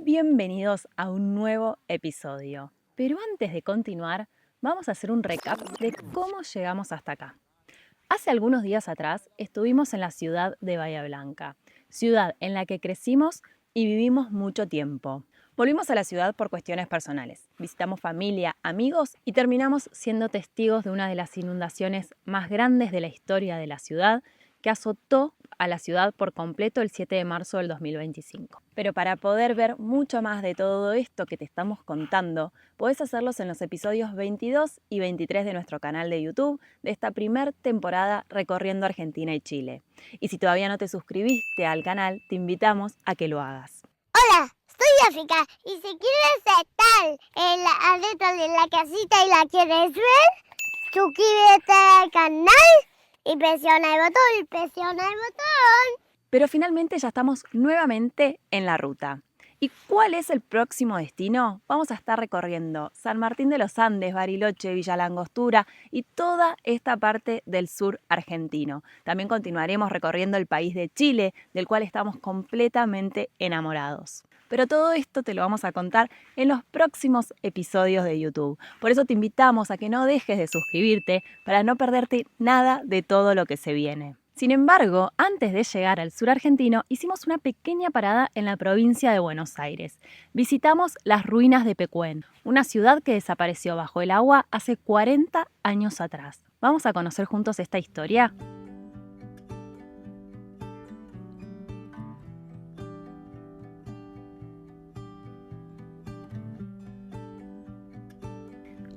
Bienvenidos a un nuevo episodio. Pero antes de continuar, vamos a hacer un recap de cómo llegamos hasta acá. Hace algunos días atrás estuvimos en la ciudad de Bahía Blanca, ciudad en la que crecimos y vivimos mucho tiempo. Volvimos a la ciudad por cuestiones personales. Visitamos familia, amigos y terminamos siendo testigos de una de las inundaciones más grandes de la historia de la ciudad, que azotó a la ciudad por completo el 7 de marzo del 2025. Pero para poder ver mucho más de todo esto que te estamos contando, podés hacerlos en los episodios 22 y 23 de nuestro canal de YouTube de esta primer temporada recorriendo Argentina y Chile. Y si todavía no te suscribiste al canal, te invitamos a que lo hagas. Hola, soy África y si quieres estar adentro de la casita y la quieres ver, suscríbete al canal y presiona el botón. Pero finalmente ya estamos nuevamente en la ruta. ¿Y cuál es el próximo destino? Vamos a estar recorriendo San Martín de los Andes, Bariloche, Villa La Angostura y toda esta parte del sur argentino. También continuaremos recorriendo el país de Chile, del cual estamos completamente enamorados. Pero todo esto te lo vamos a contar en los próximos episodios de YouTube. Por eso te invitamos a que no dejes de suscribirte para no perderte nada de todo lo que se viene. Sin embargo, antes de llegar al sur argentino, hicimos una pequeña parada en la provincia de Buenos Aires. Visitamos las ruinas de Pecuén, una ciudad que desapareció bajo el agua hace 40 años atrás. ¿Vamos a conocer juntos esta historia?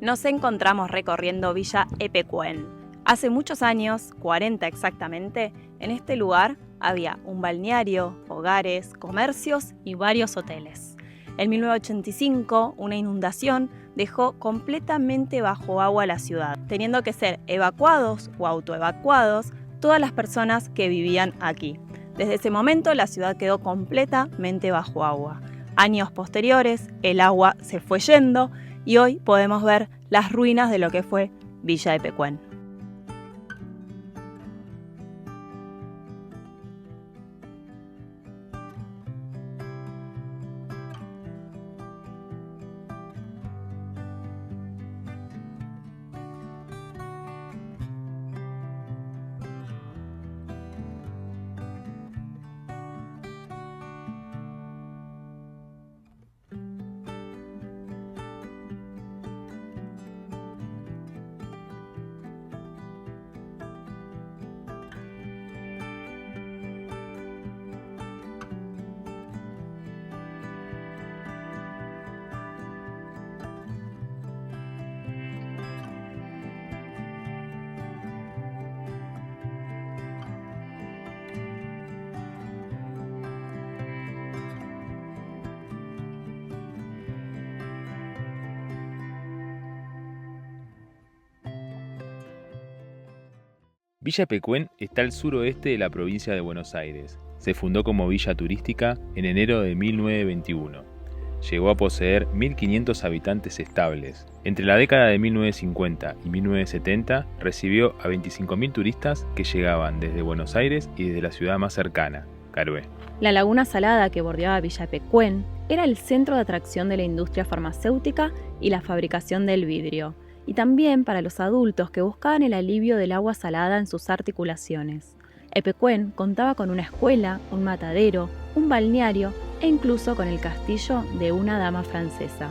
Nos encontramos recorriendo Villa Epecuén. Hace muchos años, 40 exactamente, en este lugar había un balneario, hogares, comercios y varios hoteles. En 1985, una inundación dejó completamente bajo agua la ciudad, teniendo que ser evacuados o autoevacuados todas las personas que vivían aquí. Desde ese momento, la ciudad quedó completamente bajo agua. Años posteriores, el agua se fue yendo y hoy podemos ver las ruinas de lo que fue Villa Epecuén. Villa Pecuén está al suroeste de la provincia de Buenos Aires. Se fundó como villa turística en enero de 1921. Llegó a poseer 1.500 habitantes estables. Entre la década de 1950 y 1970 recibió a 25.000 turistas que llegaban desde Buenos Aires y desde la ciudad más cercana, Carué. La laguna salada que bordeaba Villa Pecuén era el centro de atracción de la industria farmacéutica y la fabricación del vidrio, y también para los adultos que buscaban el alivio del agua salada en sus articulaciones. Epecuén contaba con una escuela, un matadero, un balneario e incluso con el castillo de una dama francesa.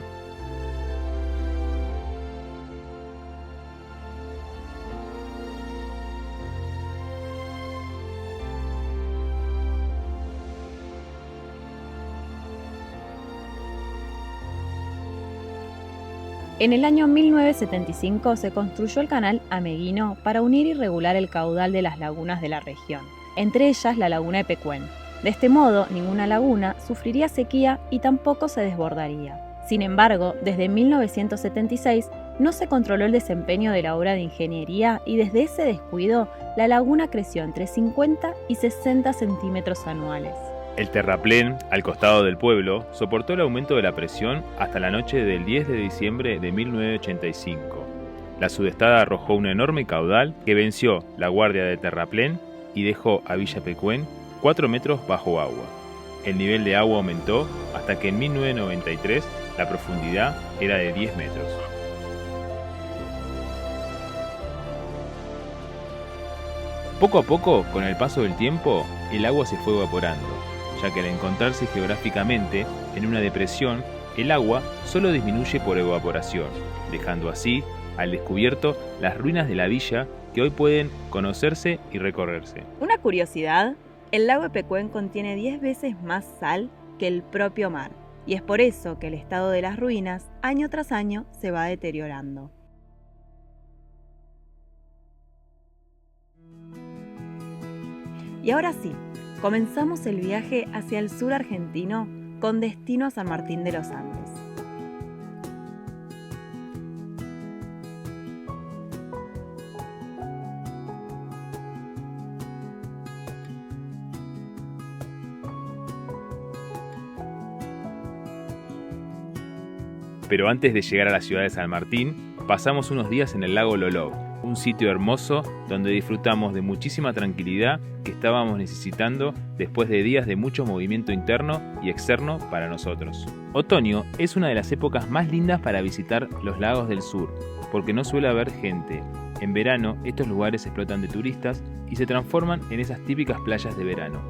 En el año 1975 se construyó el canal Ameguino para unir y regular el caudal de las lagunas de la región, entre ellas la laguna Epecuén. De este modo, ninguna laguna sufriría sequía y tampoco se desbordaría. Sin embargo, desde 1976 no se controló el desempeño de la obra de ingeniería y desde ese descuido, la laguna creció entre 50 y 60 centímetros anuales. El terraplén, al costado del pueblo, soportó el aumento de la presión hasta la noche del 10 de diciembre de 1985. La sudestada arrojó un enorme caudal que venció la guardia de terraplén y dejó a Villa Pecuén 4 metros bajo agua. el nivel de agua aumentó hasta que en 1993 la profundidad era de 10 metros. Poco a poco, con el paso del tiempo, el agua se fue evaporando, ya que al encontrarse geográficamente en una depresión, el agua solo disminuye por evaporación, dejando así al descubierto las ruinas de la villa que hoy pueden conocerse y recorrerse. Una curiosidad, el lago Epecuén contiene 10 veces más sal que el propio mar, y es por eso que el estado de las ruinas año tras año se va deteriorando. Y ahora sí, comenzamos el viaje hacia el sur argentino con destino a San Martín de los Andes. Pero antes de llegar a la ciudad de San Martín, pasamos unos días en el lago Loló, un sitio hermoso donde disfrutamos de muchísima tranquilidad que estábamos necesitando después de días de mucho movimiento interno y externo para nosotros. Otoño es una de las épocas más lindas para visitar los lagos del sur, porque no suele haber gente. En verano, estos lugares explotan de turistas y se transforman en esas típicas playas de verano.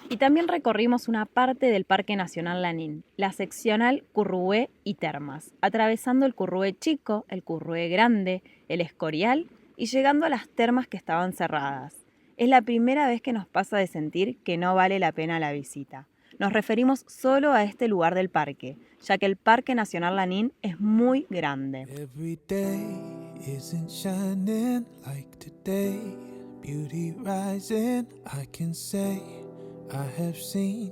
Y también recorrimos una parte del Parque Nacional Lanín, la seccional Currué y Termas, atravesando el Currué Chico, el Currué Grande, el Escorial y llegando a las termas que estaban cerradas. Es la primera vez que nos pasa de sentir que no vale la pena la visita. Nos referimos solo a este lugar del parque, ya que el Parque Nacional Lanín es muy grande. Every day isn't shining like today. Beauty rising, I can say I have seen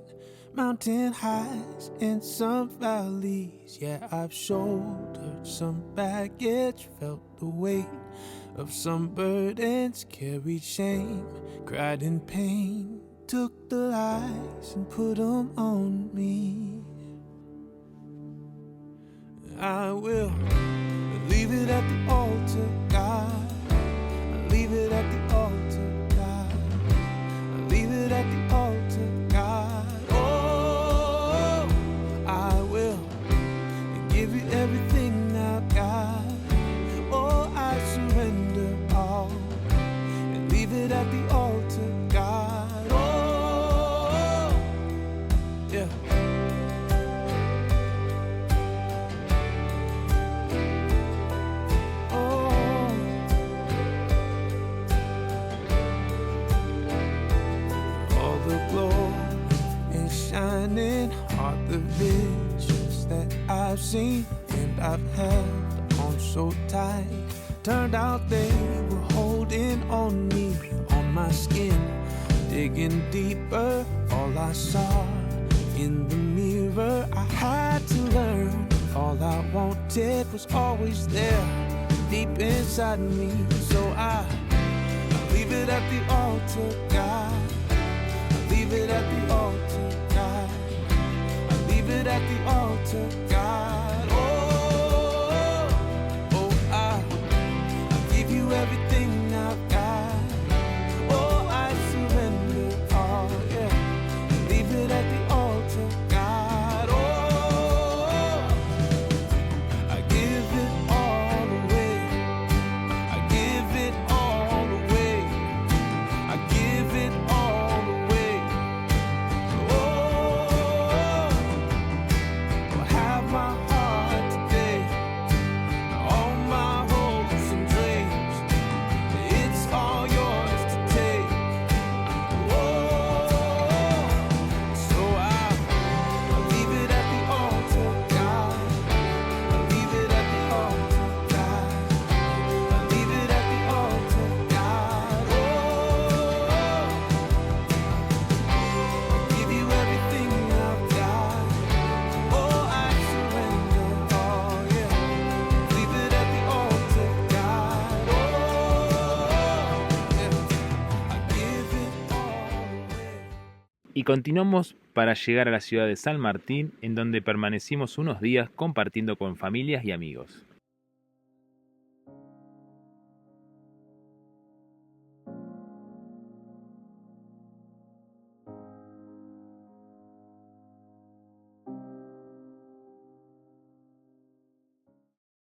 mountain highs and some valleys. Yeah, I've shouldered some baggage, felt the weight of some burdens, carried shame, cried in pain, took the lies and put them on me. I will leave it at the altar, God. I'll leave it at the altar, God. I'll leave it at the altar, God. Oh, I will give you everything now, God. Oh, I surrender all and leave it at the the visions that I've seen and I've held on so tight. Turned out they were holding on me, on my skin, digging deeper. All I saw in the mirror, I had to learn. All I wanted was always there, deep inside me. So I leave it at the altar, God. I leave it at the altar, God. I leave it at the altar, God. Oh, oh, I give you everything I've got. Oh, I surrender all, yeah. Leave it at the altar, God. Oh, I give it all away. I give it all away. I give it all away. Oh, I have my heart today. All my hopes and dreams, it's all yours to take. Oh, so I leave it at the altar, God. I leave it at the altar, God. I leave it at the altar, God. Oh, give you everything I've got. Oh, I surrender all, yeah. Leave it at the altar, God. Oh, yeah. I give it all away. Y continuamos para llegar a la ciudad de San Martín, en donde permanecimos unos días compartiendo con familias y amigos.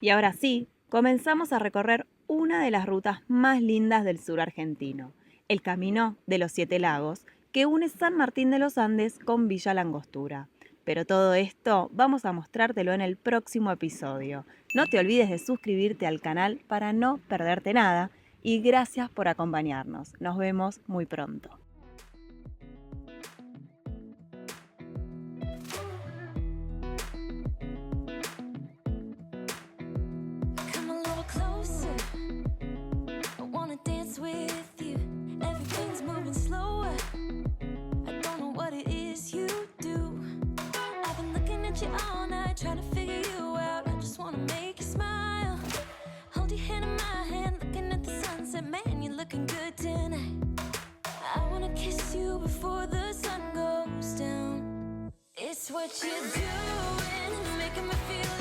Y ahora sí, comenzamos a recorrer una de las rutas más lindas del sur argentino, el Camino de los Siete Lagos, que une San Martín de los Andes con Villa La Angostura. Pero todo esto vamos a mostrártelo en el próximo episodio. No te olvides de suscribirte al canal para no perderte nada y gracias por acompañarnos. Nos vemos muy pronto. Come a little closer. I wanna dance with you. Everything's moving slower. I don't know what it is you do. I've been looking at you all night, trying to figure you out. I just wanna make you smile. Hold your hand in my hand, looking at the sunset. Man, you're looking good tonight. I wanna kiss you before the sun goes down. It's what you're doing, making me feel